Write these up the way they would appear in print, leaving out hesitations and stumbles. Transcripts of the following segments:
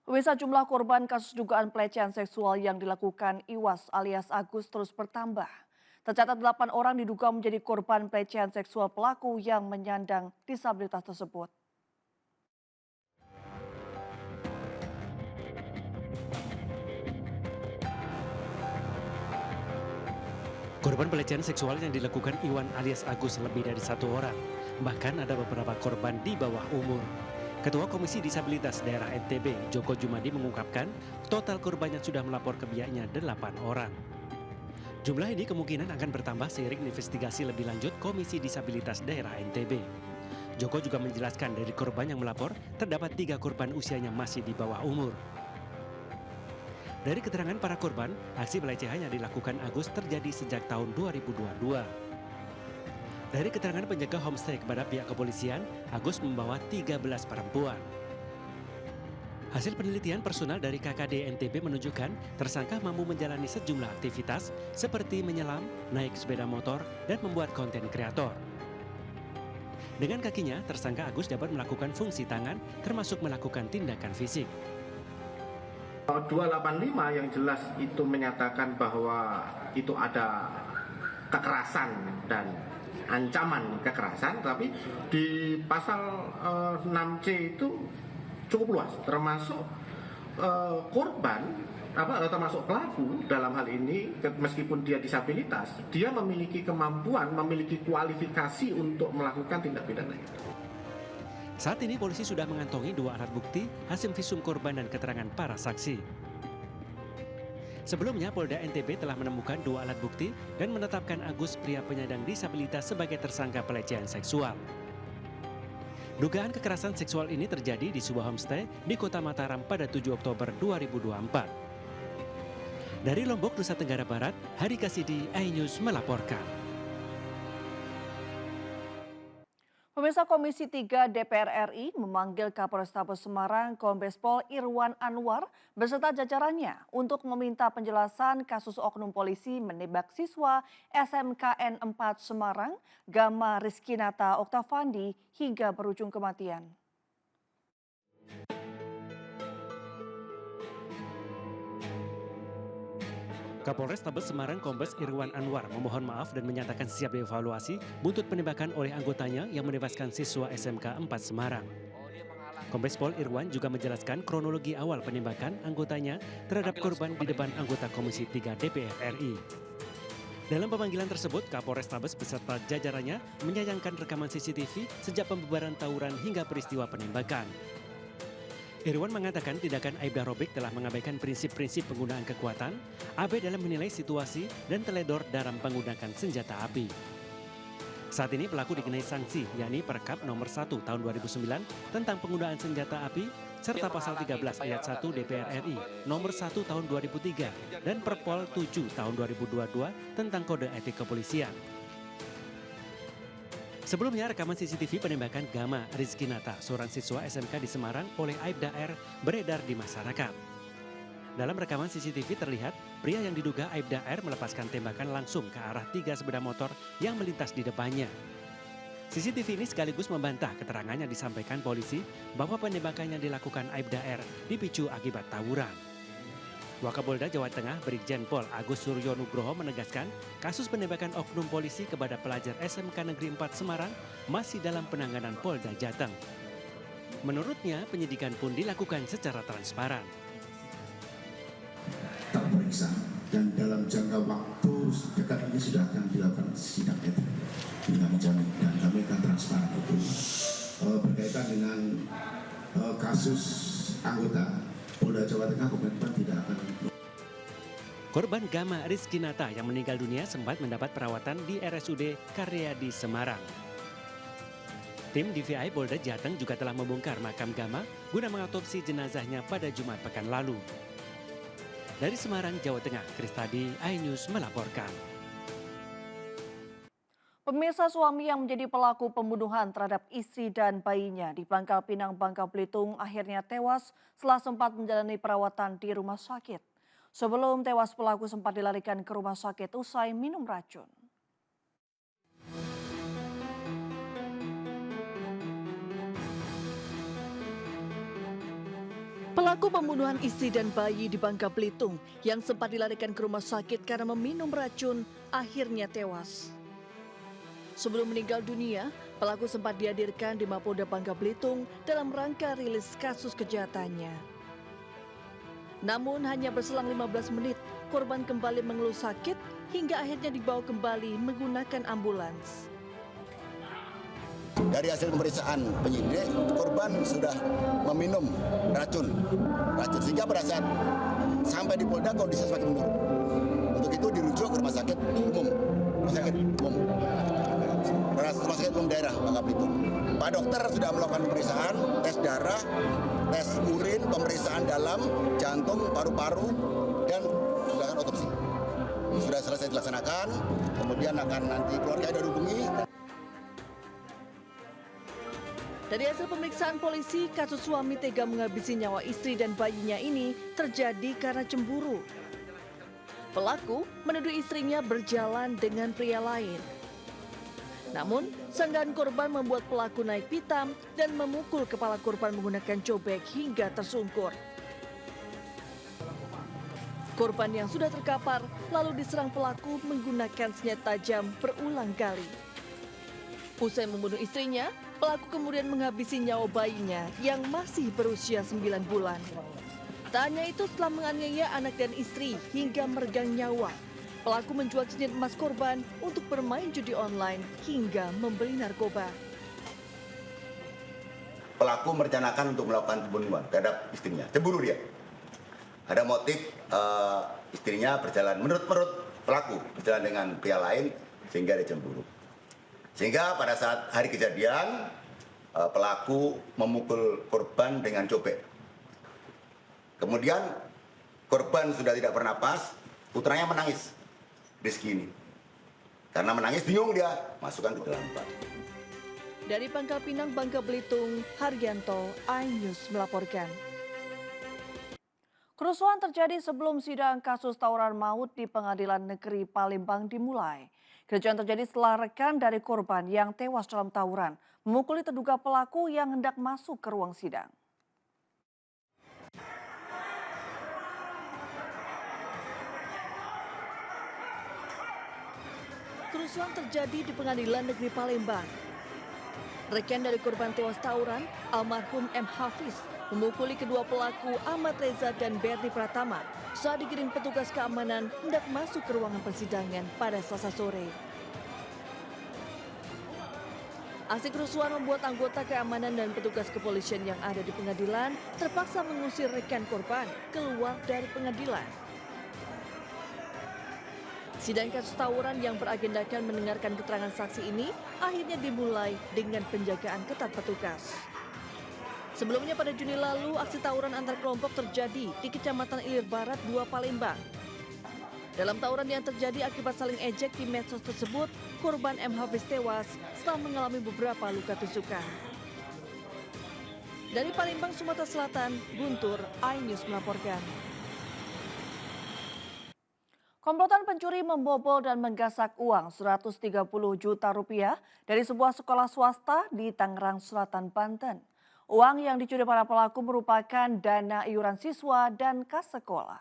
Pemirsa, jumlah korban kasus dugaan pelecehan seksual yang dilakukan Iwas alias Agus terus bertambah. Tercatat 8 orang diduga menjadi korban pelecehan seksual pelaku yang menyandang disabilitas tersebut. Korban pelecehan seksual yang dilakukan Iwan alias Agus lebih dari 1 orang. Bahkan ada beberapa korban di bawah umur. Ketua Komisi Disabilitas Daerah NTB, Joko Jumadi mengungkapkan, total korban yang sudah melapor ke pihaknya 8 orang. Jumlah ini kemungkinan akan bertambah seiring investigasi lebih lanjut Komisi Disabilitas Daerah NTB. Joko juga menjelaskan dari korban yang melapor, terdapat 3 korban usianya masih di bawah umur. Dari keterangan para korban, aksi pelecehan yang dilakukan Agus terjadi sejak tahun 2022. Dari keterangan penjaga homestay kepada pihak kepolisian, Agus membawa 13 perempuan. Hasil penelitian personal dari KKD NTB menunjukkan tersangka mampu menjalani sejumlah aktivitas seperti menyelam, naik sepeda motor, dan membuat konten kreator. Dengan kakinya, tersangka Agus dapat melakukan fungsi tangan termasuk melakukan tindakan fisik. 285 yang jelas itu menyatakan bahwa itu ada kekerasan dan ancaman kekerasan, tapi di pasal 6C itu cukup luas, termasuk korban, termasuk pelaku dalam hal ini, meskipun dia disabilitas, dia memiliki kemampuan, memiliki kualifikasi untuk melakukan tindak pidana itu. Saat ini polisi sudah mengantongi 2 alat bukti, hasil visum korban dan keterangan para saksi. Sebelumnya Polda NTB telah menemukan 2 alat bukti dan menetapkan Agus pria penyandang disabilitas sebagai tersangka pelecehan seksual. Dugaan kekerasan seksual ini terjadi di sebuah homestay di Kota Mataram pada 7 Oktober 2024. Dari Lombok, Nusa Tenggara Barat, Hari Kasidi, iNews melaporkan. Pemirsa, Komisi 3 DPR RI memanggil Kapolrestabes Semarang Kombes Pol Irwan Anwar beserta jajarannya untuk meminta penjelasan kasus oknum polisi menembak siswa SMKN 4 Semarang, Gama Rizkinata Oktavandi hingga berujung kematian. Kapolres Tabes Semarang Kombes Irwan Anwar memohon maaf dan menyatakan siap dievaluasi buntut penembakan oleh anggotanya yang menewaskan siswa SMK 4 Semarang. Kombes Pol Irwan juga menjelaskan kronologi awal penembakan anggotanya terhadap korban di depan anggota Komisi 3 DPR RI. Dalam pemanggilan tersebut, Kapolres Tabes beserta jajarannya menyayangkan rekaman CCTV sejak pembubaran tawuran hingga peristiwa penembakan. Irwan mengatakan tindakan Aibda Robik telah mengabaikan prinsip-prinsip penggunaan kekuatan, abai dalam menilai situasi, dan teledor dalam menggunakan senjata api. Saat ini pelaku dikenai sanksi, yakni Perkap nomor 1 tahun 2009 tentang penggunaan senjata api, serta pasal 13 ayat 1 DPR RI nomor 1 tahun 2003 dan Perpol 7 tahun 2022 tentang kode etik kepolisian. Sebelumnya, rekaman CCTV penembakan Gama Rizkinata, seorang siswa SMK di Semarang oleh Aibda R, beredar di masyarakat. Dalam rekaman CCTV terlihat pria yang diduga Aibda R melepaskan tembakan langsung ke arah 3 sepeda motor yang melintas di depannya. CCTV ini sekaligus membantah keterangan yang disampaikan polisi bahwa penembakan yang dilakukan Aibda R dipicu akibat tawuran. Wakapolda Jawa Tengah Brigjen Pol Agus Suryo Nugroho menegaskan kasus penembakan oknum polisi kepada pelajar SMK Negeri 4 Semarang masih dalam penanganan Polda Jateng. Menurutnya, penyidikan pun dilakukan secara transparan. Terperiksa dan dalam jangka waktu dekat ini sudah akan dilakukan sidang etik. Kita menjamin dan kami akan transparan itu berkaitan dengan kasus anggota Polda Jawa Tengah. Komitmen tidak akan. Korban Gama Rizkinata yang meninggal dunia sempat mendapat perawatan di RSUD Karyadi Semarang. Tim DVI Polda Jateng juga telah membongkar makam Gama guna mengautopsi jenazahnya pada Jumat pekan lalu. Dari Semarang, Jawa Tengah, Kristadi, iNews melaporkan. Pemirsa, suami yang menjadi pelaku pembunuhan terhadap istri dan bayinya di Pangkal Pinang, Bangka Belitung akhirnya tewas setelah sempat menjalani perawatan di rumah sakit. Sebelum tewas, pelaku sempat dilarikan ke rumah sakit usai minum racun. Pelaku pembunuhan istri dan bayi di Bangka Belitung yang sempat dilarikan ke rumah sakit karena meminum racun akhirnya tewas. Sebelum meninggal dunia, pelaku sempat dihadirkan di Mapolda Bangka Belitung dalam rangka rilis kasus kejahatannya. Namun hanya berselang 15 menit, korban kembali mengeluh sakit hingga akhirnya dibawa kembali menggunakan ambulans. Dari hasil pemeriksaan penyidik, korban sudah meminum racun sehingga pada saat sampai di Polda kondisi semakin menurun. Untuk itu dirujuk ke rumah sakit umum, rumah sakit umum daerah Bangka Belitung. Pak dokter sudah melakukan pemeriksaan, tes darah, tes urin, pemeriksaan dalam, jantung, paru-paru, dan dilakukan otopsi. Sudah selesai dilaksanakan, kemudian akan nanti keluarga dihubungi. Dari hasil pemeriksaan polisi, kasus suami tega menghabisi nyawa istri dan bayinya ini terjadi karena cemburu. Pelaku menuduh istrinya berjalan dengan pria lain. Namun, sanggahan korban membuat pelaku naik pitam dan memukul kepala korban menggunakan cobek hingga tersungkur. Korban yang sudah terkapar lalu diserang pelaku menggunakan senjata tajam berulang kali. Usai membunuh istrinya, pelaku kemudian menghabisi nyawa bayinya yang masih berusia 9 bulan. Tak hanya itu, setelah menganiaya anak dan istri hingga meregang nyawa, pelaku menjual cincin emas korban untuk bermain judi online hingga membeli narkoba. Pelaku merencanakan untuk melakukan pembunuhan terhadap istrinya. Cemburu dia. Ada motif istrinya berjalan, menurut pelaku, berjalan dengan pria lain sehingga dia cemburu. Sehingga pada saat hari kejadian, pelaku memukul korban dengan cobek. Kemudian korban sudah tidak bernapas, putranya menangis, Rizky ini. Karena menangis bingung dia, masukkan ke dalam bak. Dari Pangkal Pinang, Bangka Belitung, Haryanto, iNews melaporkan. Kerusuhan terjadi sebelum sidang kasus tawuran maut di Pengadilan Negeri Palembang dimulai. Kericuhan terjadi setelah rekan dari korban yang tewas dalam tawuran memukuli terduga pelaku yang hendak masuk ke ruang sidang. Kerusuhan terjadi di Pengadilan Negeri Palembang. Rekan dari korban tewas tawuran, almarhum M. Hafiz, memukuli kedua pelaku Ahmad Reza dan Berni Pratama saat digiring petugas keamanan hendak masuk ke ruangan persidangan pada Selasa sore. Aksi kerusuhan membuat anggota keamanan dan petugas kepolisian yang ada di pengadilan terpaksa mengusir rekan korban keluar dari pengadilan. Sidang kasus tawuran yang beragendakan mendengarkan keterangan saksi ini akhirnya dimulai dengan penjagaan ketat petugas. Sebelumnya pada Juni lalu, aksi tawuran antar kelompok terjadi di Kecamatan Ilir Barat 2 Palembang. Dalam tawuran yang terjadi akibat saling ejek di medsos tersebut, korban M. Hafiz tewas setelah mengalami beberapa luka tusukan. Dari Palembang, Sumatera Selatan, Guntur, iNews melaporkan. Komplotan pencuri membobol dan menggasak uang 130 juta rupiah dari sebuah sekolah swasta di Tangerang Selatan, Banten. Uang yang dicuri para pelaku merupakan dana iuran siswa dan kas sekolah.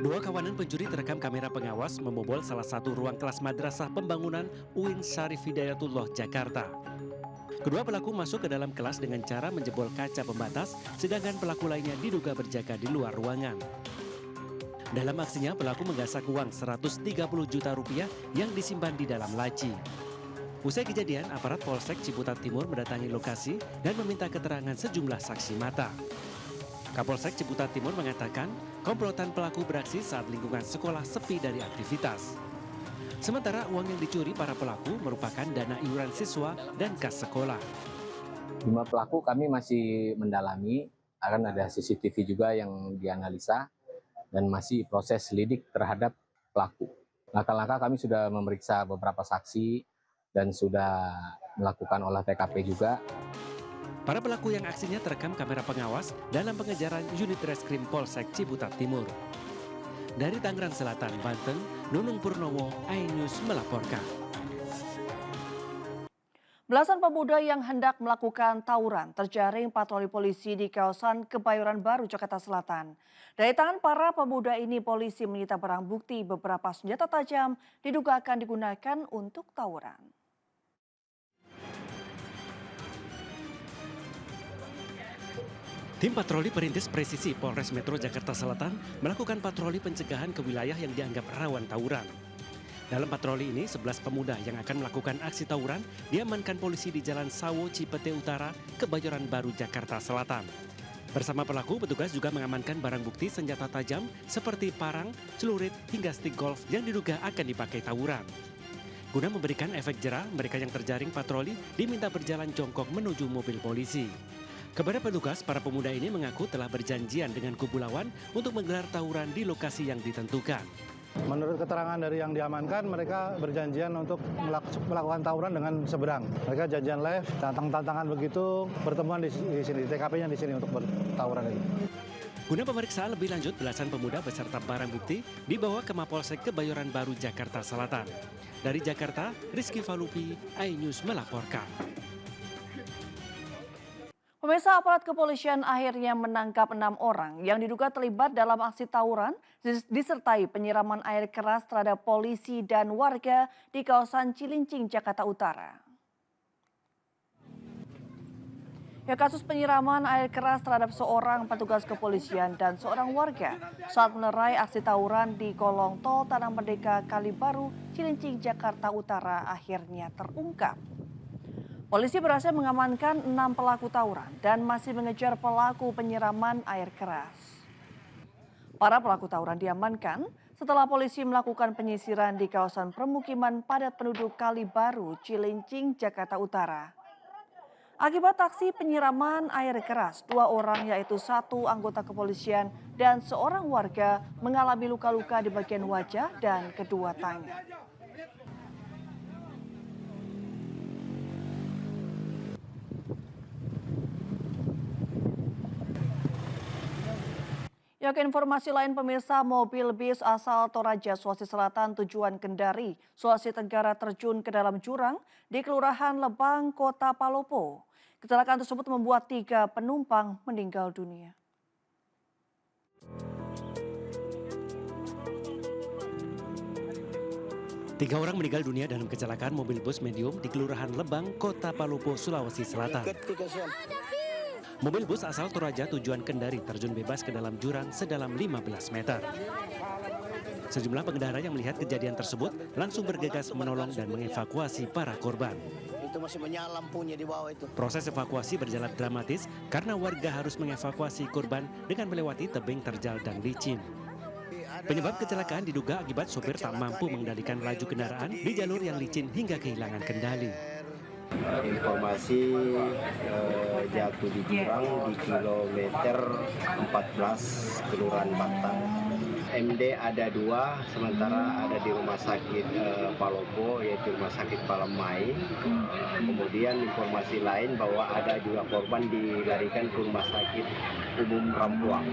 Dua kawanan pencuri terekam kamera pengawas membobol salah satu ruang kelas madrasah pembangunan UIN Syarif Hidayatullah, Jakarta. Kedua pelaku masuk ke dalam kelas dengan cara menjebol kaca pembatas, sedangkan pelaku lainnya diduga berjaga di luar ruangan. Dalam aksinya, pelaku menggasak uang 130 juta rupiah yang disimpan di dalam laci. Usai kejadian, aparat Polsek Ciputat Timur mendatangi lokasi dan meminta keterangan sejumlah saksi mata. Kapolsek Ciputat Timur mengatakan komplotan pelaku beraksi saat lingkungan sekolah sepi dari aktivitas. Sementara uang yang dicuri para pelaku merupakan dana iuran siswa dan kas sekolah. 5 pelaku kami masih mendalami, akan ada CCTV juga yang dianalisa dan masih proses lidik terhadap pelaku. Langkah-langkah kami sudah memeriksa beberapa saksi dan sudah melakukan olah TKP juga. Para pelaku yang aksinya terekam kamera pengawas dalam pengejaran unit reskrim Polsek Ciputat Timur. Dari Tangerang Selatan, Banten, Nunung Purnomo, iNews melaporkan. Belasan pemuda yang hendak melakukan tawuran terjaring patroli polisi di kawasan Kebayoran Baru, Jakarta Selatan. Dari tangan para pemuda ini, polisi menyita barang bukti beberapa senjata tajam diduga akan digunakan untuk tawuran. Tim patroli perintis presisi Polres Metro Jakarta Selatan melakukan patroli pencegahan ke wilayah yang dianggap rawan tawuran. Dalam patroli ini, 11 pemuda yang akan melakukan aksi tawuran diamankan polisi di Jalan Sawo Cipete Utara, Kebayoran Baru, Jakarta Selatan. Bersama pelaku, petugas juga mengamankan barang bukti senjata tajam seperti parang, celurit, hingga stik golf yang diduga akan dipakai tawuran. Guna memberikan efek jerah, mereka yang terjaring patroli diminta berjalan jongkok menuju mobil polisi. Kepada petugas, para pemuda ini mengaku telah berjanjian dengan kubu lawan untuk menggelar tawuran di lokasi yang ditentukan. Menurut keterangan dari yang diamankan, mereka berjanjian untuk melakukan tawuran dengan seberang. Mereka janjian live, tantang-tantangan begitu, pertemuan di sini, di TKP-nya di sini untuk bertawuran itu. Guna pemeriksaan lebih lanjut, belasan pemuda beserta barang bukti dibawa ke Mapolsek Kebayoran Baru, Jakarta Selatan. Dari Jakarta, Rizky Falupi, iNews melaporkan. Pemirsa, aparat kepolisian akhirnya menangkap 6 orang yang diduga terlibat dalam aksi tawuran disertai penyiraman air keras terhadap polisi dan warga di kawasan Cilincing, Jakarta Utara. Kasus penyiraman air keras terhadap seorang petugas kepolisian dan seorang warga saat melerai aksi tawuran di kolong tol Tanah Merdeka Kalibaru, Cilincing, Jakarta Utara akhirnya terungkap. Polisi berhasil mengamankan 6 pelaku tawuran dan masih mengejar pelaku penyiraman air keras. Para pelaku tawuran diamankan setelah polisi melakukan penyisiran di kawasan permukiman padat penduduk Kalibaru, Cilincing, Jakarta Utara. Akibat aksi penyiraman air keras, 2 orang yaitu 1 anggota kepolisian dan seorang warga mengalami luka-luka di bagian wajah dan kedua tangan. Ke informasi lain, pemirsa, mobil bis asal Toraja, Sulawesi Selatan tujuan Kendari, Sulawesi Tenggara terjun ke dalam jurang di Kelurahan Lebang, Kota Palopo. Kecelakaan tersebut membuat 3 penumpang meninggal dunia. Tiga orang meninggal dunia dalam kecelakaan mobil bus medium di Kelurahan Lebang, Kota Palopo, Sulawesi Selatan. Mobil bus asal Toraja tujuan Kendari terjun bebas ke dalam jurang sedalam 15 meter. Sejumlah pengendara yang melihat kejadian tersebut langsung bergegas menolong dan mengevakuasi para korban. Itu masih menyala lampunya di bawah itu. Proses evakuasi berjalan dramatis karena warga harus mengevakuasi korban dengan melewati tebing terjal dan licin. Penyebab kecelakaan diduga akibat sopir tak mampu mengendalikan laju kendaraan di jalur yang licin hingga kehilangan kendali. Informasi jatuh di jurang di kilometer 14 Kelurahan Batang. MD ada 2, sementara ada di rumah sakit Palopo, yaitu rumah sakit Palemai. Kemudian informasi lain bahwa ada juga korban dilarikan ke rumah sakit umum Rambuang.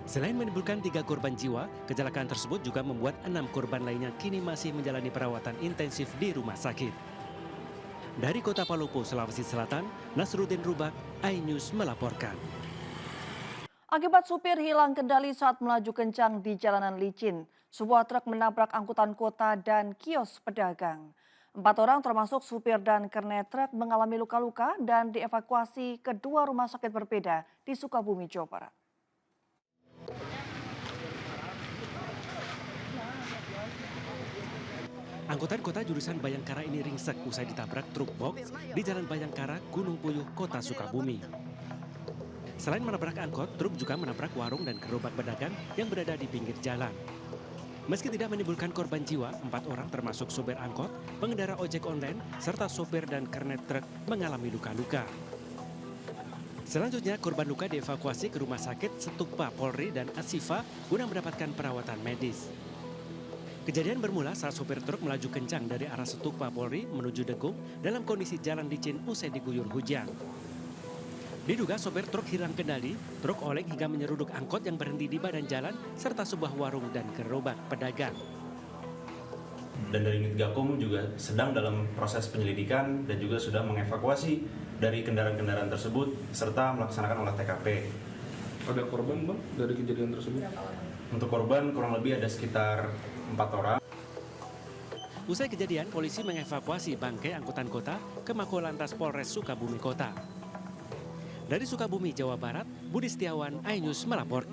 Selain menimbulkan 3 korban jiwa, kecelakaan tersebut juga membuat 6 korban lainnya kini masih menjalani perawatan intensif di rumah sakit. Dari Kota Palopo, Sulawesi Selatan, Nasruddin Rubak, iNews melaporkan. Akibat supir hilang kendali saat melaju kencang di jalanan licin, sebuah truk menabrak angkutan kota dan kios pedagang. 4 orang termasuk supir dan kernet truk mengalami luka-luka dan dievakuasi ke 2 rumah sakit berbeda di Sukabumi, Jawa Barat. Angkutan kota jurusan Bayangkara ini ringsek usai ditabrak truk box di Jalan Bayangkara, Gunung Puyuh, Kota Sukabumi. Selain menabrak angkot, truk juga menabrak warung dan gerobak pedagang yang berada di pinggir jalan. Meski tidak menimbulkan korban jiwa, 4 orang termasuk sopir angkot, pengendara ojek online, serta sopir dan kernet truk mengalami luka-luka. Selanjutnya, korban luka dievakuasi ke Rumah Sakit Setukpa Polri dan Asifa guna mendapatkan perawatan medis. Kejadian bermula saat sopir truk melaju kencang dari arah Setukpa Polri menuju Degung dalam kondisi jalan licin usai diguyur hujan. Diduga sopir truk hilang kendali, truk oleng hingga menyeruduk angkot yang berhenti di badan jalan serta sebuah warung dan gerobak pedagang. dan dari unit Gakum juga sedang dalam proses penyelidikan dan juga sudah mengevakuasi dari kendaraan-kendaraan tersebut serta melaksanakan olah TKP. Ada korban Bang dari kejadian tersebut? Untuk korban kurang lebih ada sekitar 4 orang. Usai kejadian, polisi mengevakuasi bangkai angkutan kota ke Mako Lantas Polres Sukabumi Kota. Dari Sukabumi, Jawa Barat, Budi Setiawan, iNews melapor.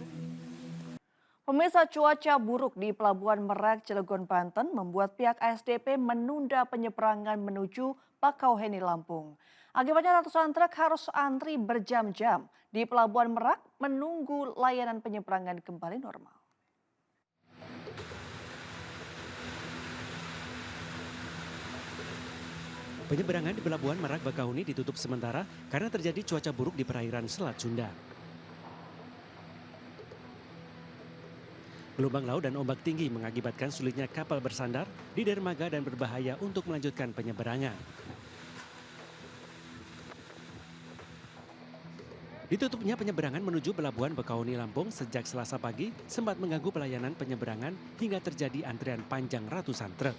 Pemirsa, cuaca buruk di Pelabuhan Merak, Cilegon, Banten membuat pihak ASDP menunda penyeberangan menuju Bakauheni, Lampung. Akibatnya ratusan truk harus antri berjam-jam di Pelabuhan Merak menunggu layanan penyeberangan kembali normal. Penyeberangan di Pelabuhan Merak Bakauheni ditutup sementara karena terjadi cuaca buruk di perairan Selat Sunda. Gelombang laut dan ombak tinggi mengakibatkan sulitnya kapal bersandar di dermaga dan berbahaya untuk melanjutkan penyeberangan. Ditutupnya penyeberangan menuju Pelabuhan Bakauheni Lampung sejak Selasa pagi sempat mengganggu pelayanan penyeberangan hingga terjadi antrian panjang ratusan truk.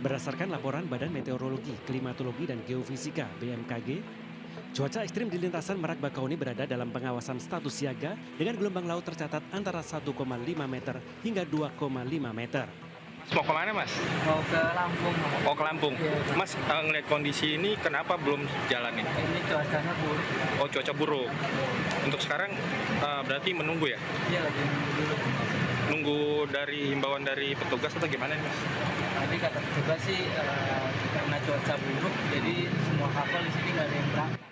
Berdasarkan laporan Badan Meteorologi, Klimatologi, dan Geofisika (BMKG), cuaca ekstrim di lintasan Merak Bakauheni berada dalam pengawasan status siaga dengan gelombang laut tercatat antara 1,5 meter hingga 2,5 meter. Mau kemana Mas? Mau ke Lampung. Oh ke Lampung. Iya. Mas ngeliat kondisi ini kenapa belum jalan nih? Ini cuacanya buruk. Oh cuaca buruk. Untuk sekarang berarti menunggu ya? Iya lagi nunggu dulu. Nunggu dari himbauan dari petugas atau gimana nih Mas? Tadi kata petugas sih karena cuaca buruk jadi semua kapal di sini nggak ada yang berangkat.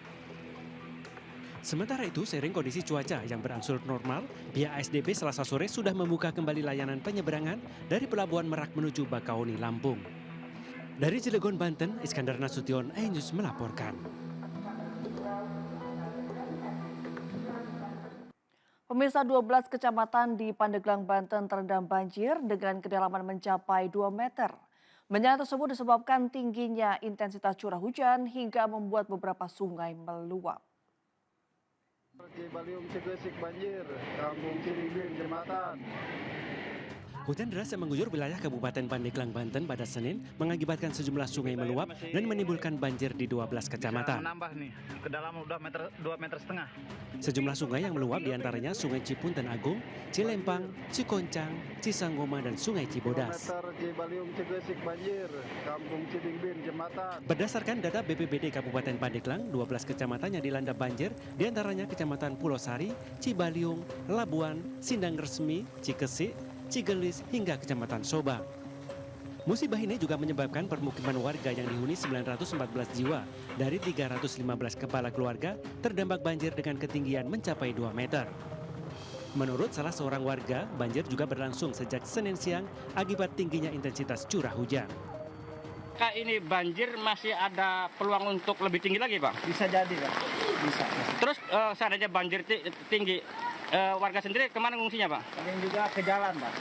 Sementara itu, seiring kondisi cuaca yang berangsur normal, pihak ASDP Selasa sore sudah membuka kembali layanan penyeberangan dari Pelabuhan Merak menuju Bakauheni, Lampung. Dari Cilegon, Banten, Iskandar Nasution, iNews melaporkan. Pemirsa, 12 kecamatan di Pandeglang, Banten terendam banjir dengan kedalaman mencapai 2 meter. Bencana tersebut disebabkan tingginya intensitas curah hujan hingga membuat beberapa sungai meluap. Cibaliung Cigesik banjir, Kampung Ciringbin Jembatan. Hujan deras yang mengguyur wilayah Kabupaten Pandeglang, Banten pada Senin mengakibatkan sejumlah sungai meluap dan menimbulkan banjir di 12 kecamatan. Menambah nih, kedalaman udah 2,5 meter. Sejumlah sungai yang meluap diantaranya Sungai Cipunten Agung, Cilempang, Cikoncang, Cisanggoma, dan Sungai Cibodas. Cibaliung Cigesik banjir, Kampung Ciringbin Jembatan. Berdasarkan data BPBD Kabupaten Pandeglang, 12 kecamatan yang dilanda banjir diantaranya Kecamatan Pulau Sari, Cibaliung, Labuan, Sindang Resmi, Cikesik, Cigelis, hingga Kecamatan Sobang. Musibah ini juga menyebabkan permukiman warga yang dihuni 914 jiwa dari 315 kepala keluarga terdampak banjir dengan ketinggian mencapai 2 meter. Menurut salah seorang warga, banjir juga berlangsung sejak Senin siang akibat tingginya intensitas curah hujan. Kak, ini banjir masih ada peluang untuk lebih tinggi lagi, Bang? Bisa jadi Pak. Bisa. Terus seandainya banjir tinggi, warga sendiri kemana ngungsinya, Pak? Ada yang juga ke jalan Pak.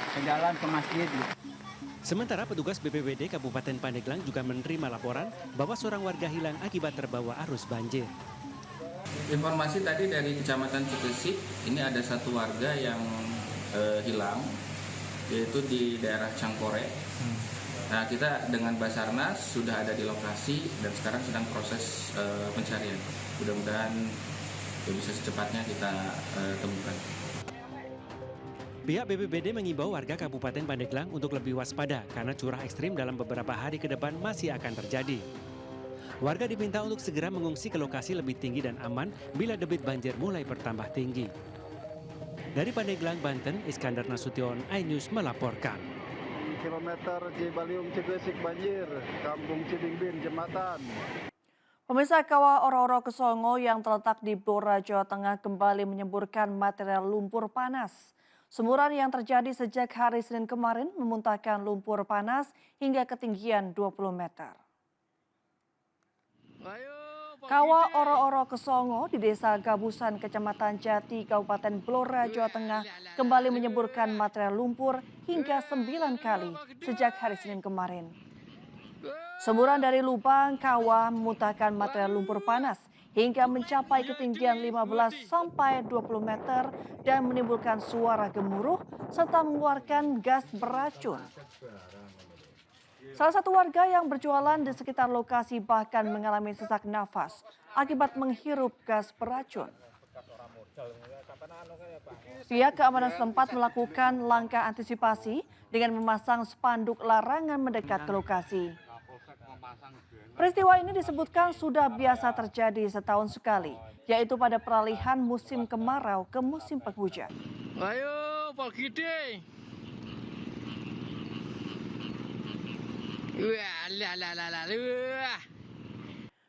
Ke jalan, ke masjid. Sementara petugas BPBD Kabupaten Pandeglang juga menerima laporan bahwa seorang warga hilang akibat terbawa arus banjir. Informasi tadi dari Kecamatan Cikesik, ini ada satu warga yang hilang, yaitu di daerah Cangkore. Nah, kita dengan Basarnas sudah ada di lokasi dan sekarang sedang proses pencarian. Mudah-mudahan bisa secepatnya kita temukan. Pihak BPBD mengimbau warga Kabupaten Pandeglang untuk lebih waspada karena curah ekstrim dalam beberapa hari ke depan masih akan terjadi. Warga diminta untuk segera mengungsi ke lokasi lebih tinggi dan aman bila debit banjir mulai bertambah tinggi. Dari Pandeglang, Banten, Iskandar Nasution, iNews melaporkan. Kilometer Cibaliung Cigesik banjir, Kampung Ciringbin Jembatan. Pemirsa, Kawah Oro-Oro Kesongo yang terletak di Blora, Jawa Tengah kembali menyemburkan material lumpur panas. Semburan yang terjadi sejak hari Senin kemarin memuntahkan lumpur panas hingga ketinggian 20 meter. Kawah Oro-Oro Kesongo di Desa Gabusan, Kecamatan Jati, Kabupaten Blora, Jawa Tengah kembali menyemburkan material lumpur hingga 9 kali sejak hari Senin kemarin. Semburan dari lubang kawah memuntahkan material lumpur panas hingga mencapai ketinggian 15 sampai 20 meter dan menimbulkan suara gemuruh serta mengeluarkan gas beracun. Salah satu warga yang berjualan di sekitar lokasi bahkan mengalami sesak nafas akibat menghirup gas beracun. Pihak keamanan setempat melakukan langkah antisipasi dengan memasang spanduk larangan mendekat ke lokasi. Peristiwa ini disebutkan sudah biasa terjadi setahun sekali, yaitu pada peralihan musim kemarau ke musim penghujan. Ayo, Pak Gede.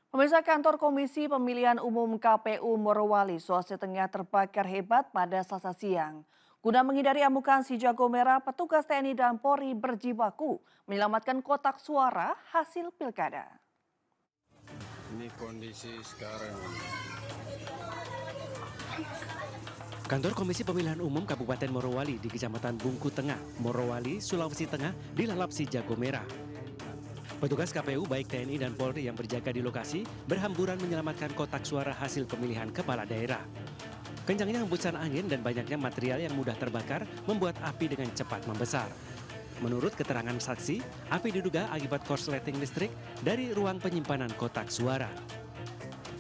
Pemirsa, kantor Komisi Pemilihan Umum KPU Morowali, Sulawesi Tengah terbakar hebat pada Selasa siang. Guna menghindari amukan si jago merah, petugas TNI dan Polri berjibaku menyelamatkan kotak suara hasil pilkada. Ini kondisi sekarang. Kantor Komisi Pemilihan Umum Kabupaten Morowali di Kecamatan Bungku Tengah, Morowali, Sulawesi Tengah dilalap si jago merah. Petugas KPU baik TNI dan Polri yang berjaga di lokasi berhamburan menyelamatkan kotak suara hasil pemilihan kepala daerah. Kencangnya hembusan angin dan banyaknya material yang mudah terbakar membuat api dengan cepat membesar. Menurut keterangan saksi, api diduga akibat korsleting listrik dari ruang penyimpanan kotak suara.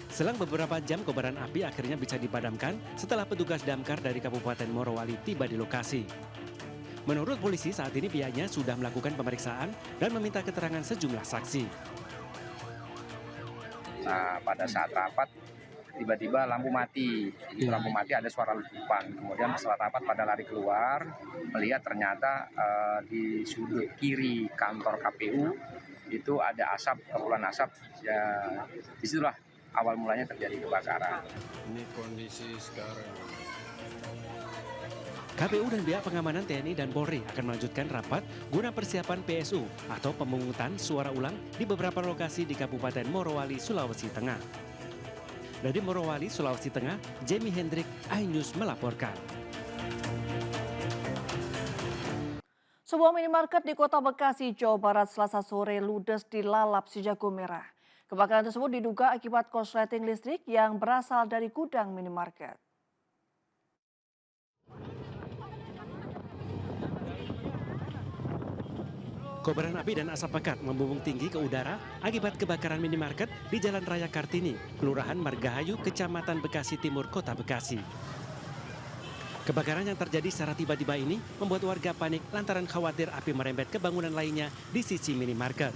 Selang beberapa jam kobaran api akhirnya bisa dipadamkan setelah petugas damkar dari Kabupaten Morowali tiba di lokasi. Menurut polisi saat ini pihaknya sudah melakukan pemeriksaan dan meminta keterangan sejumlah saksi. Nah, pada saat rapat tiba-tiba lampu mati. Jadi lampu mati ada suara letupan. Kemudian setelah rapat pada lari keluar, melihat ternyata di sudut kiri kantor KPU itu ada asap, kepulan asap. Ya, disitulah awal mulanya terjadi kebakaran. Ini kondisi sekarang. KPU dan pihak pengamanan TNI dan Polri akan melanjutkan rapat guna persiapan PSU atau pemungutan suara ulang di beberapa lokasi di Kabupaten Morowali, Sulawesi Tengah. Dari Morowali, Sulawesi Tengah, Jamie Hendrik, iNews melaporkan. Sebuah minimarket di Kota Bekasi, Jawa Barat Selasa sore ludes dilalap si jago merah. Kebakaran tersebut diduga akibat korsleting listrik yang berasal dari gudang minimarket. Kobaran api dan asap pekat membumbung tinggi ke udara akibat kebakaran minimarket di Jalan Raya Kartini, Kelurahan Margahayu, Kecamatan Bekasi Timur, Kota Bekasi. Kebakaran yang terjadi secara tiba-tiba ini membuat warga panik lantaran khawatir api merembet ke bangunan lainnya di sisi minimarket.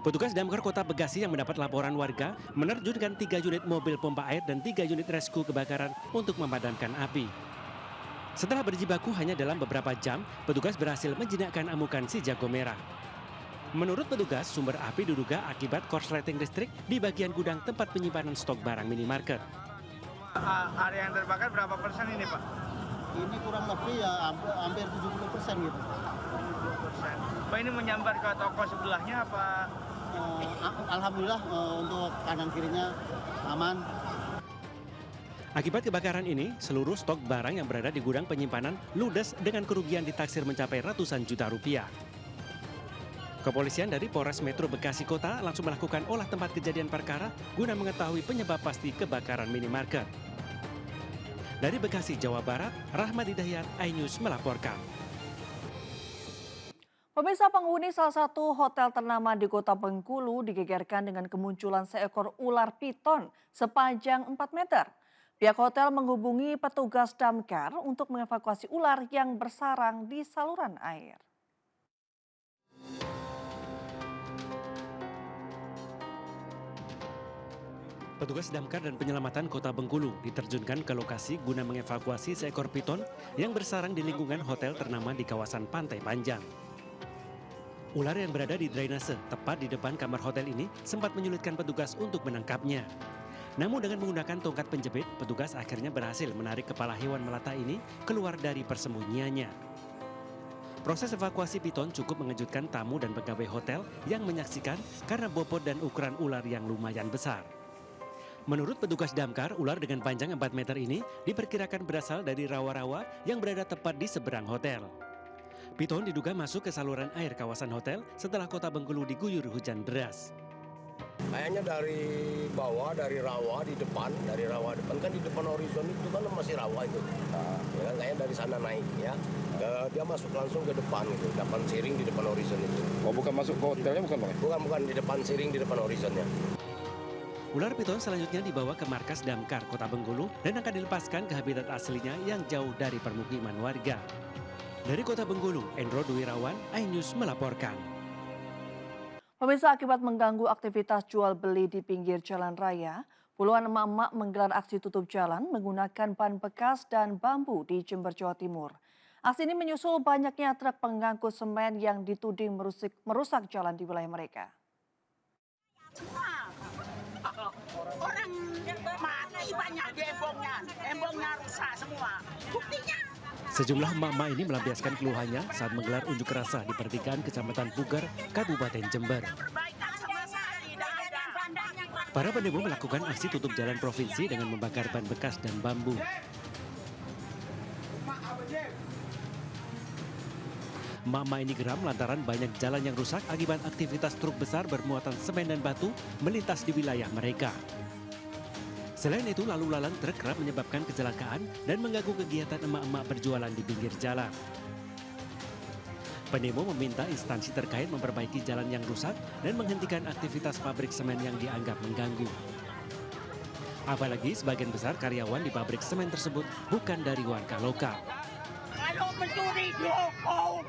Petugas damkar Kota Bekasi yang mendapat laporan warga menerjunkan 3 unit mobil pompa air dan 3 unit rescue kebakaran untuk memadamkan api. Setelah berjibaku hanya dalam beberapa jam, petugas berhasil menjinakkan amukan si jago merah. Menurut petugas, sumber api diduga akibat korsleting listrik di bagian gudang tempat penyimpanan stok barang minimarket. Area yang terbakar berapa persen ini, Pak? Ini kurang lebih ya hampir 70% gitu. 70%. Pak, ini menyambar ke toko sebelahnya apa? Alhamdulillah untuk kanan kirinya aman. Akibat kebakaran ini, seluruh stok barang yang berada di gudang penyimpanan ludes dengan kerugian ditaksir mencapai ratusan juta rupiah. Kepolisian dari Polres Metro Bekasi Kota langsung melakukan olah tempat kejadian perkara guna mengetahui penyebab pasti kebakaran minimarket. Dari Bekasi, Jawa Barat, Rahmat Hidayat, iNews melaporkan. Pemirsa, penghuni salah satu hotel ternama di Kota Bengkulu digegerkan dengan kemunculan seekor ular piton sepanjang 4 meter. Pihak hotel menghubungi petugas damkar untuk mengevakuasi ular yang bersarang di saluran air. Petugas damkar dan penyelamatan Kota Bengkulu diterjunkan ke lokasi guna mengevakuasi seekor piton yang bersarang di lingkungan hotel ternama di kawasan Pantai Panjang. Ular yang berada di drainase tepat di depan kamar hotel ini sempat menyulitkan petugas untuk menangkapnya. Namun dengan menggunakan tongkat penjepit, petugas akhirnya berhasil menarik kepala hewan melata ini keluar dari persembunyiannya. Proses evakuasi piton cukup mengejutkan tamu dan pegawai hotel yang menyaksikan karena bobot dan ukuran ular yang lumayan besar. Menurut petugas damkar, ular dengan panjang 4 meter ini diperkirakan berasal dari rawa-rawa yang berada tepat di seberang hotel. Piton diduga masuk ke saluran air kawasan hotel setelah Kota Bengkulu diguyur hujan deras. Kayaknya dari bawah, dari rawa di depan, kan di depan horizon itu kan masih rawa itu. Nah, ya kan kayaknya dari sana naik ya. Dia masuk langsung ke depan gitu, depan siring di depan horizon itu. Oh, bukan masuk ke hotelnya bukan, Bang? Bukan di depan siring di depan horizonnya. Ular piton selanjutnya dibawa ke markas Damkar Kota Bengkulu dan akan dilepaskan ke habitat aslinya yang jauh dari permukiman warga. Dari Kota Bengkulu, Endro Dwi Rawan, iNews melaporkan. Pemirsa, akibat mengganggu aktivitas jual beli di pinggir jalan raya, puluhan emak-emak menggelar aksi tutup jalan menggunakan ban bekas dan bambu di Jember, Jawa Timur. Aksi ini menyusul banyaknya truk pengangkut semen yang dituding merusak jalan di wilayah mereka. Orang mana banyak embongnya rusak semua. Buktinya. Sejumlah emak-emak ini melampiaskan keluhannya saat menggelar unjuk rasa di pertigaan Kecamatan Pugar, Kabupaten Jember. Para pendemo melakukan aksi tutup jalan provinsi dengan membakar ban bekas dan bambu. Emak-emak ini geram lantaran banyak jalan yang rusak akibat aktivitas truk besar bermuatan semen dan batu melintas di wilayah mereka. Selain itu, lalu lalang truk kerap menyebabkan kecelakaan dan mengganggu kegiatan emak-emak berjualan di pinggir jalan. Pendemo meminta instansi terkait memperbaiki jalan yang rusak dan menghentikan aktivitas pabrik semen yang dianggap mengganggu. Apalagi sebagian besar karyawan di pabrik semen tersebut bukan dari warga lokal. Kalau mencuri dihukum,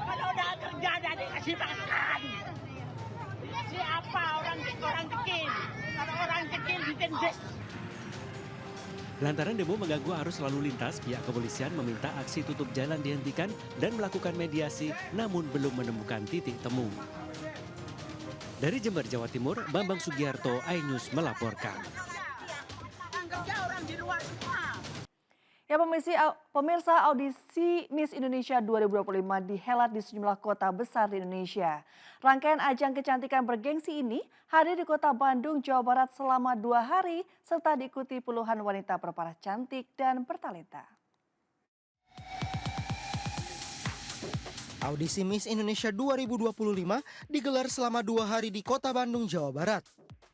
kalau udah kerja dan dikasih makan. Siapa orang kecil? Kalau orang kecil ditindas. Lantaran demo mengganggu arus lalu lintas, pihak kepolisian meminta aksi tutup jalan dihentikan dan melakukan mediasi, namun belum menemukan titik temu. Dari Jember, Jawa Timur, Bambang Sugiarto, iNews melaporkan. Yang kerja orang di luar semua. Ya pemirsa, audisi Miss Indonesia 2025 dihelat di sejumlah kota besar di Indonesia. Rangkaian ajang kecantikan bergengsi ini hadir di Kota Bandung, Jawa Barat selama 2 hari serta diikuti puluhan wanita berparas cantik dan bertalenta. Audisi Miss Indonesia 2025 digelar selama 2 hari di Kota Bandung, Jawa Barat.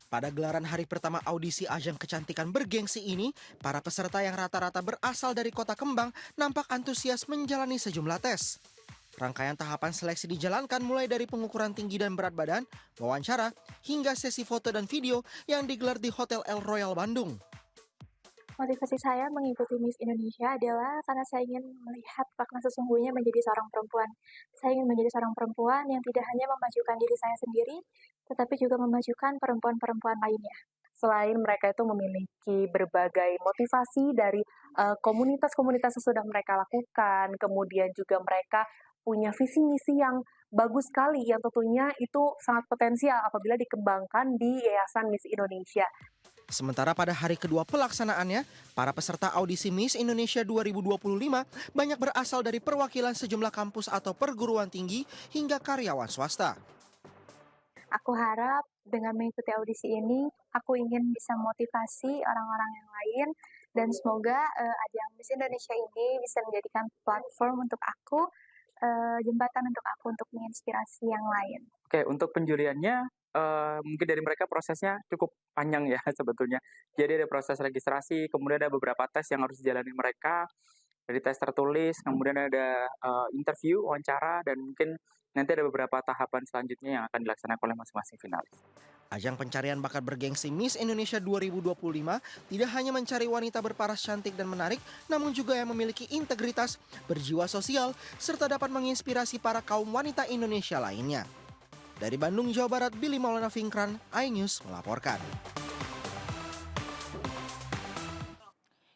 Pada gelaran hari pertama audisi ajang kecantikan bergengsi ini, para peserta yang rata-rata berasal dari Kota Kembang nampak antusias menjalani sejumlah tes. Rangkaian tahapan seleksi dijalankan mulai dari pengukuran tinggi dan berat badan, wawancara, hingga sesi foto dan video yang digelar di Hotel El Royal Bandung. Motivasi saya mengikuti Miss Indonesia adalah karena saya ingin melihat makna sesungguhnya menjadi seorang perempuan. Saya ingin menjadi seorang perempuan yang tidak hanya memajukan diri saya sendiri, tetapi juga memajukan perempuan-perempuan lainnya. Selain mereka itu memiliki berbagai motivasi dari komunitas-komunitas yang sudah mereka lakukan, kemudian juga mereka punya visi misi yang bagus sekali yang tentunya itu sangat potensial apabila dikembangkan di Yayasan Miss Indonesia. Sementara pada hari kedua pelaksanaannya, para peserta audisi Miss Indonesia 2025 banyak berasal dari perwakilan sejumlah kampus atau perguruan tinggi hingga karyawan swasta. Aku harap dengan mengikuti audisi ini, aku ingin bisa motivasi orang-orang yang lain dan semoga ajang Miss Indonesia ini bisa menjadikan platform untuk aku, jembatan untuk aku untuk menginspirasi yang lain. Oke, untuk penjuriannya mungkin dari mereka prosesnya cukup panjang ya sebetulnya. Jadi ada proses registrasi, kemudian ada beberapa tes yang harus dijalani mereka. Dari tes tertulis, kemudian ada interview, wawancara, dan mungkin nanti ada beberapa tahapan selanjutnya yang akan dilaksanakan oleh masing-masing finalis. Ajang pencarian bakat bergengsi Miss Indonesia 2025 tidak hanya mencari wanita berparas cantik dan menarik, namun juga yang memiliki integritas, berjiwa sosial, serta dapat menginspirasi para kaum wanita Indonesia lainnya. Dari Bandung, Jawa Barat, Billy Maulana Fingkran, iNews melaporkan.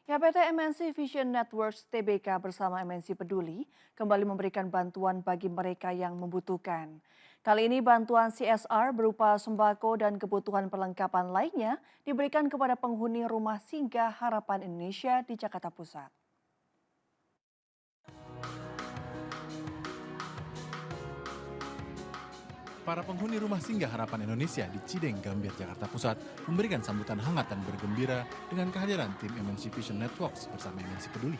Ya, PT MNC Vision Networks Tbk bersama MNC Peduli kembali memberikan bantuan bagi mereka yang membutuhkan. Kali ini bantuan CSR berupa sembako dan kebutuhan perlengkapan lainnya diberikan kepada penghuni rumah singgah Harapan Indonesia di Jakarta Pusat. Para penghuni rumah singgah Harapan Indonesia di Cideng, Gambir, Jakarta Pusat memberikan sambutan hangat dan bergembira dengan kehadiran tim MNC Vision Networks bersama MNC Peduli.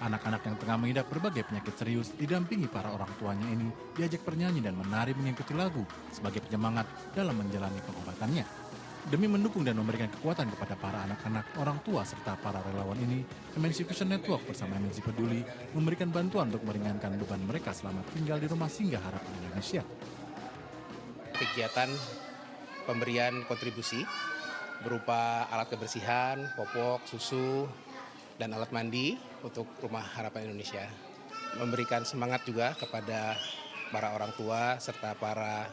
Anak-anak yang tengah mengidap berbagai penyakit serius didampingi para orang tuanya ini diajak bernyanyi dan menari mengikuti lagu sebagai penyemangat dalam menjalani pengobatannya. Demi mendukung dan memberikan kekuatan kepada para anak-anak, orang tua serta para relawan ini, MNC Vision Network bersama MNC Peduli memberikan bantuan untuk meringankan beban mereka selama tinggal di Rumah Singgah Harapan Indonesia. Kegiatan pemberian kontribusi berupa alat kebersihan, popok, susu, dan alat mandi untuk Rumah Harapan Indonesia. Memberikan semangat juga kepada para orang tua serta para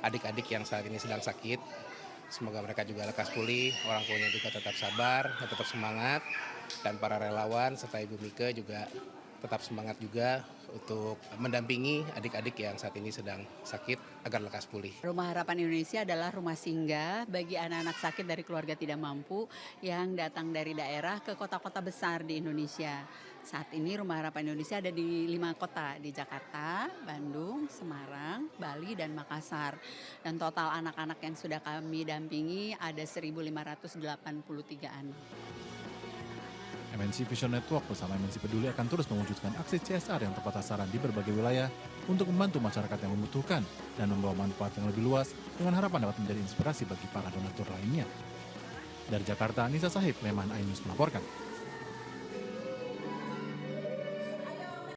adik-adik yang saat ini sedang sakit. Semoga mereka juga lekas pulih, orang tuanya juga tetap sabar, tetap semangat, dan para relawan serta Ibu Mika juga tetap semangat juga untuk mendampingi adik-adik yang saat ini sedang sakit agar lekas pulih. Rumah Harapan Indonesia adalah rumah singgah bagi anak-anak sakit dari keluarga tidak mampu yang datang dari daerah ke kota-kota besar di Indonesia. Saat ini Rumah Harapan Indonesia ada di 5 kota, di Jakarta, Bandung, Semarang, Bali, dan Makassar. Dan total anak-anak yang sudah kami dampingi ada 1.583 anak. MNC Vision Network bersama MNC Peduli akan terus mewujudkan aksi CSR yang tepat sasaran di berbagai wilayah untuk membantu masyarakat yang membutuhkan dan membawa manfaat yang lebih luas dengan harapan dapat menjadi inspirasi bagi para donatur lainnya. Dari Jakarta, Nisa Sahib, Leman Ainus melaporkan.